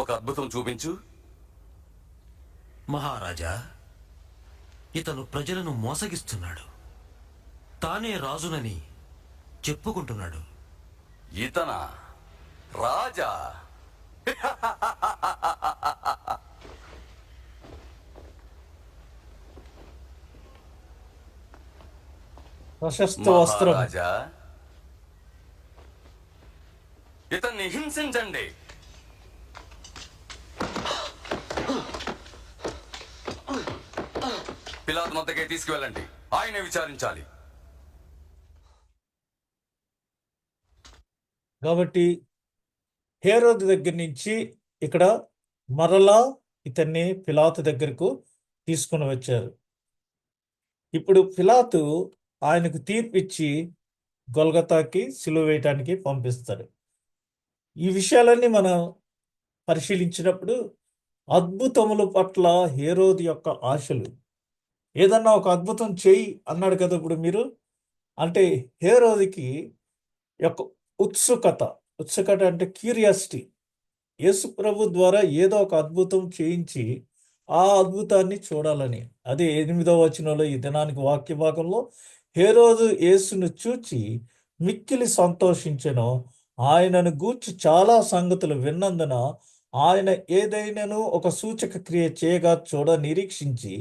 ఒక అద్భుతం చూపించు. మహారాజా, ఇతను ప్రజలను మోసగిస్తున్నాడు. తానే రాజునని చెప్పుకుంటున్నాడు. ఇతన రాజా? ప్రశస్త వస్త్రం. మహారాజా, ఇతన్ని హింసించండి. పిలాతు వద్దకే తీసుకువెళ్ళండి, ఆయనే విచారించాలి. కాబట్టి హేరోదు దగ్గర నుంచి ఇక్కడ మరలా ఇతన్ని పిలాతు దగ్గరకు తీసుకుని వచ్చారు. ఇప్పుడు పిలాతు ఆయనకు తీర్పిచ్చి గొల్గతాకి సిలువ వేయటానికి పంపిస్తారు. ఈ విషయాలన్నీ మనం పరిశీలించినప్పుడు అద్భుతముల పట్ల హేరోదు యొక్క ఆశలు, ఏదన్నా ఒక అద్భుతం చేయి అన్నాడు కదా ఇప్పుడు మీరు, అంటే హేరోదుకి యొక్క ఉత్సుకత అంటే క్యూరియాసిటీ, యేసు ప్రభు ద్వారా ఏదో ఒక అద్భుతం చేయించి ఆ అద్భుతాన్ని చూడాలని. అదే 8వ వచనంలో ఈ దినానికి వాక్య భాగంలో హేరోదు యేసును చూచి మిక్కిలి సంతోషించెను. ఆయనను గూర్చి చాలా సంగతులు విన్నందున ఆయన ఏదైనాను ఒక సూచక క్రియ చేయగా చూడ నిరీక్షించి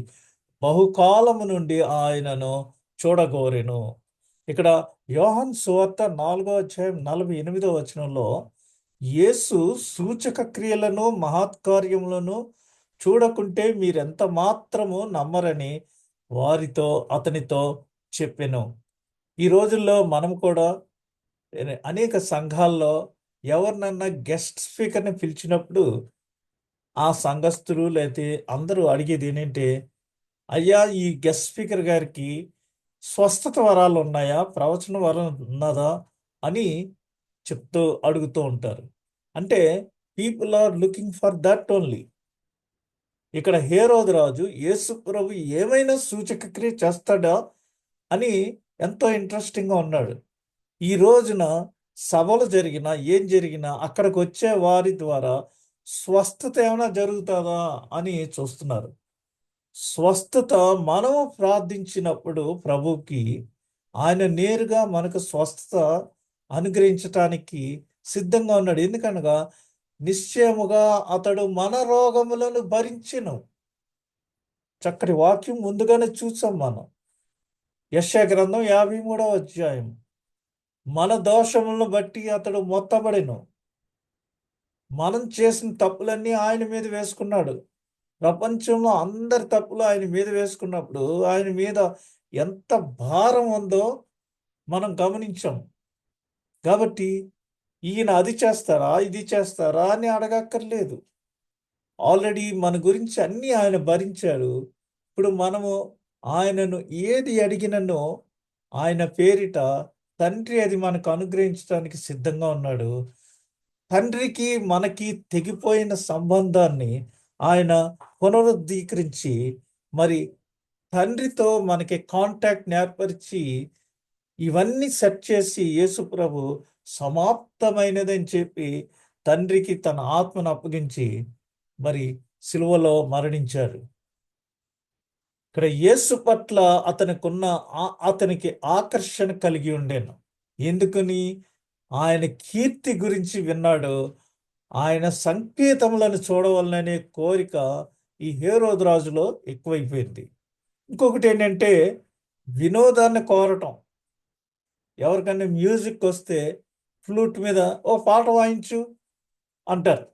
బహుకాలము నుండి ఆయనను చూడగోరెను. ఇక్కడ యోహాను సువార్త 4వ అధ్యాయం 48వ వచనంలో యేసు సూచక క్రియలను మహత్కార్యములను చూడకుంటే మీరెంత మాత్రము నమ్మరని అతనితో చెప్పెను. ఈ రోజుల్లో మనం కూడా అనేక సంఘాల్లో ఎవరినన్నా గెస్ట్ స్పీకర్ని పిలిచినప్పుడు ఆ సంఘస్థులు లేకపోతే అందరూ అడిగేది ఏంటంటే, అయ్యా ఈ గెస్ట్ స్పీకర్ గారికి స్వస్థత వరాలు ఉన్నాయా, ప్రవచన వరం ఉన్నదా అని అడుగుతూ ఉంటారు. అంటే people are looking for that only. ఇక్కడ హేరోదు రాజు యేసు ప్రభు ఏమైనా సూచక క్రియ చేస్తాడా అని ఎంతో ఇంట్రెస్టింగ్గా ఉన్నాడు. ఈ రోజున సభలు జరిగినా ఏం జరిగినా అక్కడికి వచ్చే వారి ద్వారా స్వస్థత ఏమైనా జరుగుతుందా అని చూస్తున్నారు. స్వస్థత మనము ప్రార్థించినప్పుడు ప్రభుకి ఆయన నేరుగా మనకు స్వస్థత అనుగ్రహించటానికి సిద్ధంగా ఉన్నాడు. ఎందుకనగా నిశ్చయముగా అతడు మన రోగములను భరించెను. చక్కటి వాక్యం ముందుగానే చూసాం మనం. యెషయా గ్రంథం 53వ అధ్యాయం. మన దోషములను బట్టి అతడు మొత్తబడెను. మనం చేసిన తప్పులన్నీ ఆయన మీద వేసుకున్నాడు. ప్రపంచంలో అందరి తప్పులు ఆయన మీద వేసుకున్నప్పుడు ఆయన మీద ఎంత భారం ఉందో మనం గమనించాం. కాబట్టి ఈయన అది చేస్తారా ఇది చేస్తారా అని అడగక్కర్లేదు. ఆల్రెడీ మన గురించి అన్నీ ఆయన భరించాడు. ఇప్పుడు మనము ఆయనను ఏది అడిగిననో ఆయన పేరిట తండ్రి అది మనకు అనుగ్రహించడానికి సిద్ధంగా ఉన్నాడు. తండ్రికి మనకి తెగిపోయిన సంబంధాన్ని ఆయన పునరుద్ధీకరించి మరి తండ్రితో మనకి కాంటాక్ట్ ఏర్పరిచి ఇవన్నీ సెట్ చేసి యేసు ప్రభు సమాప్తమైనదని చెప్పి తండ్రికి తన ఆత్మను అప్పగించి మరి సిలువలో మరణించారు. ఇక్కడ యేసు పట్ల అతనికి ఆకర్షణ కలిగి ఉండేను. ఎందుకని? ఆయన కీర్తి గురించి విన్నాడు. ఆయన సంకేతములను చూడవలననే కోరిక ఈ హేరోదు రాజులో ఎక్కువైపోయింది. ఇంకొకటి ఏంటంటే వినోదాన్ని కోరటం. ఎవరికైనా మ్యూజిక్ వస్తే ఫ్లూట్ మీద ఓ పాట వాయించు అంటారు.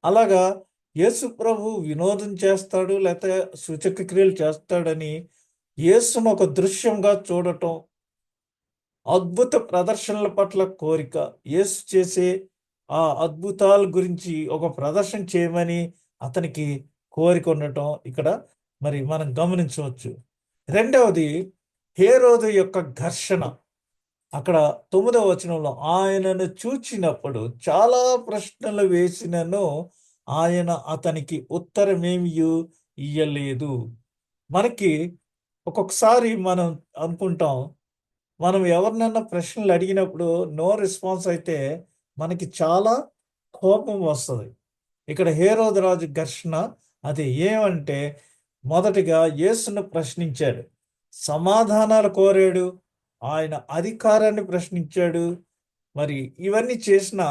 అలాగా యేసు ప్రభు వినోదం చేస్తాడు, లేకపోతే సూచక క్రియలు చేస్తాడని యేసును ఒక దృశ్యంగా చూడటం, అద్భుత ప్రదర్శనల పట్ల కోరిక, యేసు చేసే ఆ అద్భుతాల గురించి ఒక ప్రదర్శన చేయమని అతనికి కోరిక ఉండటం ఇక్కడ మరి మనం గమనించవచ్చు. రెండవది హేరోదు యొక్క ఘర్షణ. అక్కడ 9వ వచనంలో ఆయనను చూచినప్పుడు చాలా ప్రశ్నలు వేసినను ఆయన అతనికి ఉత్తరమేమీ ఇయ్యలేదు. మనకి ఒక్కొక్కసారి మనం అనుకుంటాం, మనం ఎవరినైనా ప్రశ్నలు అడిగినప్పుడు నో రెస్పాన్స్ అయితే మనకి చాలా కోపం వస్తుంది. ఇక్కడ హేరోదు రాజు ఘర్షణ అది ఏమంటే, మొదటిగా యేసును ప్రశ్నించాడు, సమాధానాలు కోరాడు, ఆయన అధికారాన్ని ప్రశ్నించాడు. మరి ఇవన్నీ చేసిన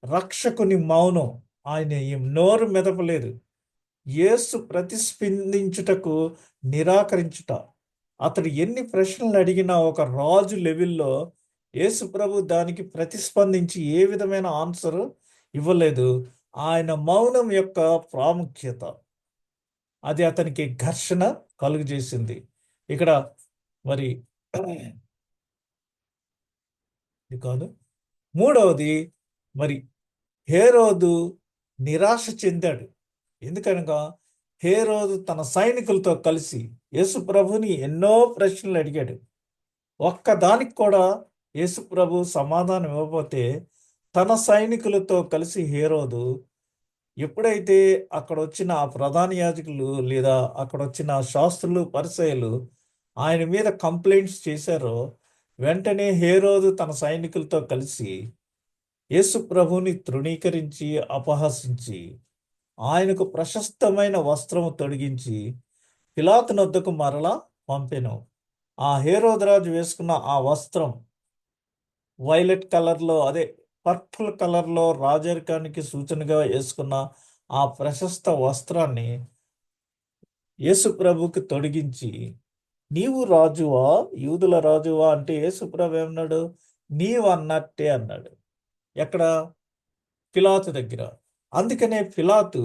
రక్షకుని మౌనం, ఆయన నోరు మెదపలేదు. యేసు ప్రతిస్పందించుటకు నిరాకరించుట. అతడు ఎన్ని ప్రశ్నలు అడిగినా ఒక రాజు లెవెల్లో యేసు ప్రభు దానికి ప్రతిస్పందించి ఏ విధమైన ఆన్సర్ ఇవ్వలేదు. ఆయన మౌనం యొక్క ప్రాముఖ్యత అది అతనికి ఘర్షణ కలుగజేసింది. ఇక్కడ మరి ఇది కాదు. మూడవది మరి హేరోదు నిరాశ చెందాడు. ఎందుకనగా హేరోదు తన సైనికులతో కలిసి యేసు ప్రభుని ఎన్నో ప్రశ్నలు అడిగాడు. ఒక్కదానికి కూడా యేసు ప్రభు సమాధానం ఇవ్వకపోతే తన సైనికులతో కలిసి హేరోదు ఎప్పుడైతే అక్కడ వచ్చిన ఆ ప్రధాన యాజకులు లేదా అక్కడ వచ్చిన శాస్త్రులు పరిసయ్యులు ఆయన మీద కంప్లైంట్స్ చేశారో, వెంటనే హేరోదు తన సైనికులతో కలిసి యేసు ప్రభుని తృణీకరించి అపహసించి ఆయనకు ప్రశస్తమైన వస్త్రము తొడిగించి పిలాతు వద్దకు మరలా పంపెను. ఆ హేరోదు రాజు వేసుకున్న ఆ వస్త్రం వైలెట్ కలర్లో, అదే పర్పుల్ కలర్లో రాజరికానికి సూచనగా వేసుకున్న ఆ ప్రశస్త వస్త్రాన్ని యేసు ప్రభుకి తొడిగించి, నీవు రాజువా, యూదుల రాజువా అంటే యేసు ప్రభు ఏమన్నాడు? నీవు అన్నట్టే అన్నాడు. ఎక్కడ? పిలాతు దగ్గర. అందుకనే పిలాతు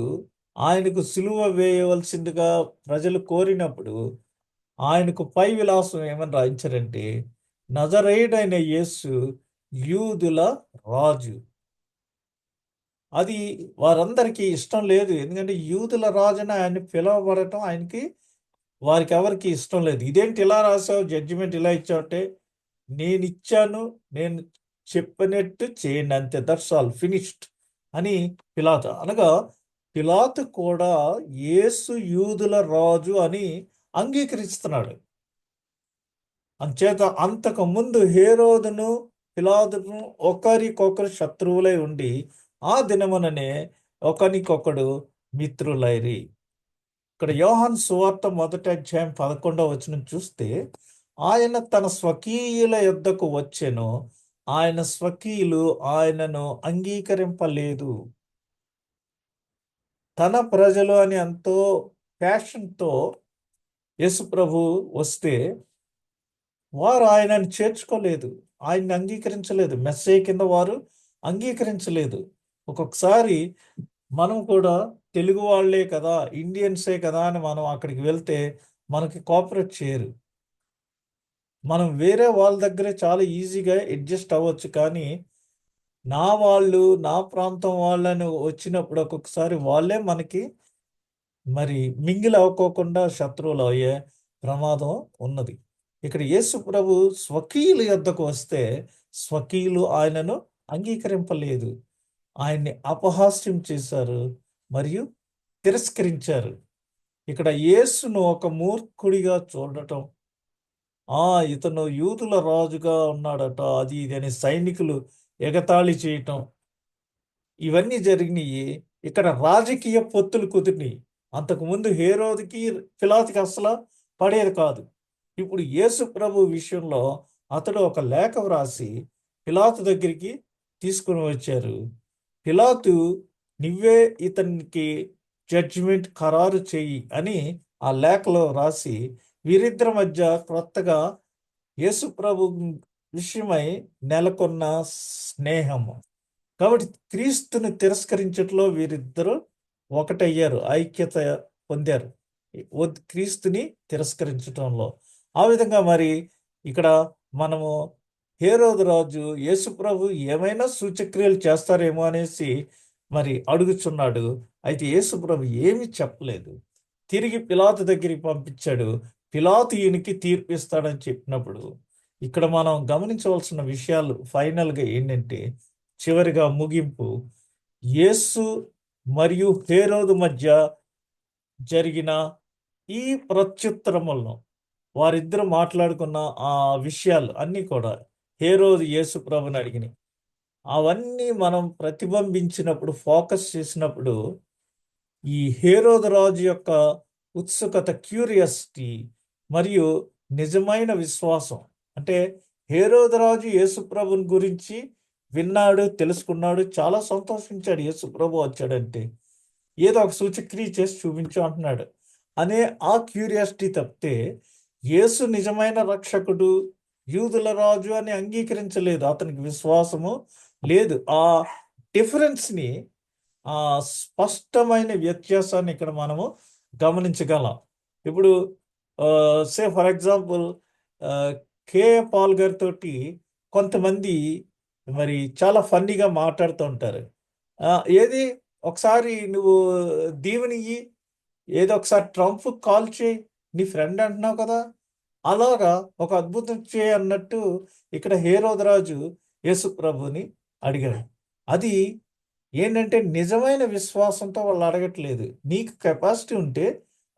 ఆయనకు సిలువ వేయవలసిందిగా ప్రజలు కోరినప్పుడు ఆయనకు పై విలాసం ఏమని రాయించారంటే, నజరేయుడైన యేసు యూదుల రాజు. అది వారందరికీ ఇష్టం లేదు. ఎందుకంటే యూదుల రాజున ఆయన పిలువబడటం వారికి ఎవరికి ఇష్టం లేదు. ఇదేంటి ఇలా రాసావు, జడ్జిమెంట్ ఇలా ఇచ్చావు అంటే, నేను ఇచ్చాను, నేను చెప్పినట్టు చేయండి అంతే, దట్స్ ఆల్, ఫినిష్డ్ అని పిలాతు అనగా, పిలాతు కూడా యేసు యూదుల రాజు అని అంగీకరిస్తున్నాడు. అంచేత అంతకు ముందు హేరోదును పిలాతును ఒకరికొకరు శత్రువులై ఉండి ఆ దినముననే ఒకరికొకడు మిత్రులైరి. ఇక్కడ యోహాను సువార్త 1వ అధ్యాయం 11వ వచనం చూస్తే, ఆయన తన స్వకీయుల యొద్దకు వచ్చెను, ఆయన స్వకీయులు ఆయనను అంగీకరింపలేదు. తన ప్రజలు అని ఎంతో ప్యాషన్తో యేసు ప్రభు వస్తే వారు ఆయనను చేర్చుకోలేదు, ఆయన్ని అంగీకరించలేదు. మెస్సయ్య కింద వారు అంగీకరించలేదు. ఒక్కొక్కసారి మనం కూడా తెలుగు వాళ్ళే కదా, ఇండియన్సే కదా అని మనం అక్కడికి వెళ్తే మనకి కోఆపరేట్ చేయరు. మనం వేరే వాళ్ళ దగ్గరే చాలా ఈజీగా అడ్జస్ట్ అవ్వచ్చు. కానీ నా వాళ్ళు, నా ప్రాంతం వాళ్ళని వచ్చినప్పుడు ఒక్కొక్కసారి వాళ్ళే మనకి మరి మింగిల్ అవ్వకోకుండా శత్రువులు అయ్యే ప్రమాదం ఉన్నది. ఇక్కడ యేసు ప్రభు స్వకీయుల యొద్దకు వస్తే స్వకీయులు ఆయనను అంగీకరింపలేదు, ఆయన్ని అపహాస్యం చేశారు మరియు తిరస్కరించారు. ఇక్కడ యేసును ఒక మూర్ఖుడిగా చూడటం, ఇతను యూదుల రాజుగా ఉన్నాడట, అది ఇది అని సైనికులు ఎగతాళి చేయటం, ఇవన్నీ జరిగినాయి. ఇక్కడ రాజకీయ పొత్తులు కుదిరినాయి. అంతకుముందు హేరోదుకి పిలాతుకి అసలు పడేది కాదు. ఇప్పుడు యేసు ప్రభు విషయంలో అతడు ఒక లేఖ వ్రాసి పిలాతు దగ్గరికి తీసుకుని వచ్చారు. పిలాతు, నువ్వే ఇతనికి జడ్జిమెంట్ ఖరారు చెయ్యి అని ఆ లేఖలో రాసి, వీరిద్దరి మధ్య క్రొత్తగా యేసు ప్రభు విషయమై నెలకొన్న స్నేహము. కాబట్టి క్రీస్తుని తిరస్కరించట్లో వీరిద్దరూ ఒకటయ్యారు, ఐక్యత పొందారు క్రీస్తుని తిరస్కరించటంలో. ఆ విధంగా మరి ఇక్కడ మనము హేరోదు రాజు యేసు ప్రభు ఏమైనా సూచక్రియలు చేస్తారేమో అనేసి మరి అడుగుచున్నాడు. అయితే యేసు ప్రభు ఏమీ చెప్పలేదు. తిరిగి పిలాతు దగ్గరికి పంపించాడు. పిలాతు ఈయనకి తీర్పిస్తాడని చెప్పినప్పుడు ఇక్కడ మనం గమనించవలసిన విషయాలు ఫైనల్గా ఏంటంటే, చివరిగా ముగింపు, యేసు మరియు హేరోదు మధ్య జరిగిన ఈ ప్రత్యుత్తరములను, వారిద్దరు మాట్లాడుకున్న ఆ విషయాలు అన్నీ కూడా హేరోదు యేసు ప్రభుని అడిగినాయి. అవన్నీ మనం ప్రతిబింబించినప్పుడు, ఫోకస్ చేసినప్పుడు, ఈ హేరోదు రాజు యొక్క ఉత్సుకత, క్యూరియాసిటీ మరియు నిజమైన విశ్వాసం, అంటే హేరోదు రాజు యేసు ప్రభుని గురించి విన్నాడు, తెలుసుకున్నాడు, చాలా సంతోషించాడు. యేసు ప్రభు వచ్చాడంటే ఏదో ఒక సూచక్రియ చేసి చూపించు అంటున్నాడు అనే ఆ క్యూరియాసిటీ తప్పితే యేసు నిజమైన రక్షకుడు, యూదుల రాజు అని అంగీకరించలేదు. అతనికి విశ్వాసము లేదు. ఆ డిఫరెన్స్ని, ఆ స్పష్టమైన వ్యత్యాసాన్ని ఇక్కడ మనము గమనించగలం. ఇప్పుడు say for example K Paul గారితో కొంతమంది మరి చాలా ఫన్నీగా మాట్లాడుతూ ఉంటారు. ఏది ఒకసారి నువ్వు దీవెనియ్యి, ఏదో ఒకసారి ట్రంప్ కాల్ చేయి, నీ ఫ్రెండ్ అంటున్నావు కదా, అలాగా ఒక అద్భుతం చేయి అన్నట్టు ఇక్కడ హేరోదు రాజు యేసు ప్రభుని అడిగాడు. అది ఏంటంటే నిజమైన విశ్వాసంతో వాళ్ళు అడగట్లేదు. నీకు కెపాసిటీ ఉంటే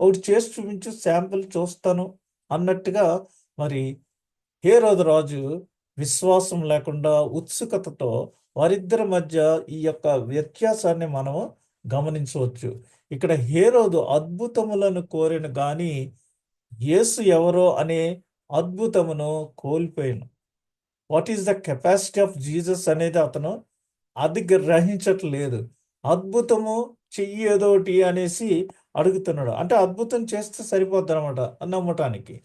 ఒకటి చేసి చూపించు, శాంపుల్ చూస్తాను అన్నట్టుగా మరి హేరోదు రాజు విశ్వాసం లేకుండా ఉత్సుకతతో వారిద్దరి మధ్య ఈ యొక్క వ్యత్యాసాన్ని మనము గమనించవచ్చు. ఇక్కడ హేరోదు అద్భుతములను కోరిన కానీ యేసు ఎవరో అనే అద్భుతమును కోల్పోయాను. What is the capacity of Jesus అనేది అతను అది గ్రహించట్లేదు. అద్భుతము చెయ్యి ఏదోటి అనేసి అడుగుతున్నాడు. అంటే అద్భుతం చేస్తే సరిపోద్ది అనమాట నమ్మటానికి.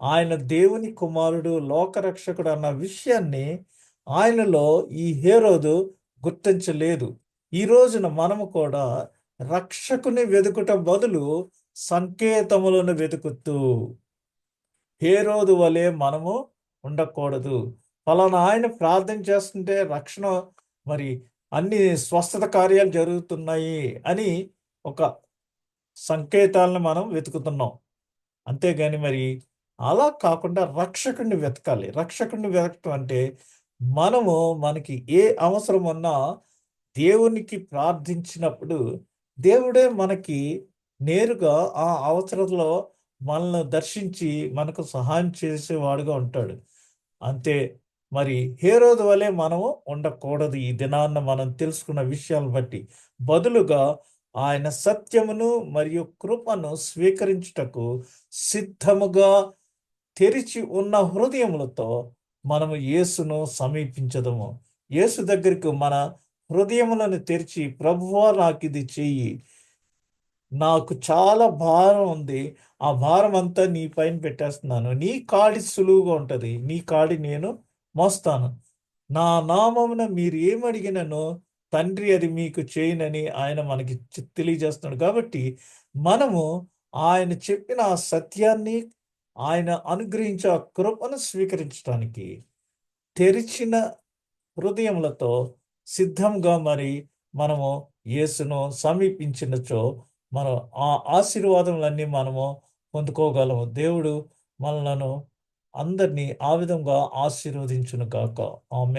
ఆయన దేవుని కుమారుడు, లోకరక్షకుడు అన్న విషయాన్ని ఆయనలో ఈ హేరోదు గుర్తించలేదు. ఈ రోజున మనము కూడా రక్షకుని వెతుకుట బదులు సంకేతములను వెతుకుతూ హేరోదు వలె మనము ఉండకూడదు. ఫలానా ఆయన ప్రార్థన చేస్తుంటే రక్షణ, మరి అన్ని స్వస్థత కార్యాలు జరుగుతున్నాయి అని ఒక సంకేతాలను మనం వెతుకుతున్నాం. అంతేగాని మరి అలా కాకుండా రక్షకుడిని వెతకాలి. రక్షకుడిని వెతకటం అంటే మనము మనకి ఏ అవసరం ఉన్నా దేవునికి ప్రార్థించినప్పుడు దేవుడే మనకి నేరుగా ఆ అవసరంలో మనల్ని దర్శించి మనకు సహాయం చేసేవాడుగా ఉంటాడు. అంతే. మరి హేరోదు వలె మనము ఉండకూడదు. ఈ దినాన్న మనం తెలుసుకున్న విషయాలను బట్టి బదులుగా ఆయన సత్యమును మరియు కృపను స్వీకరించుటకు సిద్ధముగా తెరిచి ఉన్న హృదయములతో మనము యేసును సమీపించదము. యేసు దగ్గరికి మన హృదయములను తెరిచి, ప్రభువా నాకు ఇది చెయ్యి, నాకు చాలా భారం ఉంది, ఆ భారం అంతా నీ పైన పెట్టేస్తున్నాను, నీ కాడి సులువుగా ఉంటుంది, నీ కాడి నేను మోస్తాను, నా నామమున మీరు ఏమడిగినను తండ్రి అది మీకు చేయనని ఆయన మనకి తెలియజేస్తున్నాడు. కాబట్టి మనము ఆయన చెప్పిన ఆ సత్యాన్ని, ఆయన అనుగ్రహించే ఆ కృపను స్వీకరించడానికి తెరిచిన హృదయములతో సిద్ధంగా మరి మనము యేసును సమీపించినచో మనం ఆ ఆశీర్వాదములన్నీ మనము పొందుకోగలము. దేవుడు మనలను అందరినీ ఆ విధంగా ఆశీర్వదించును గాక. ఆమేన్.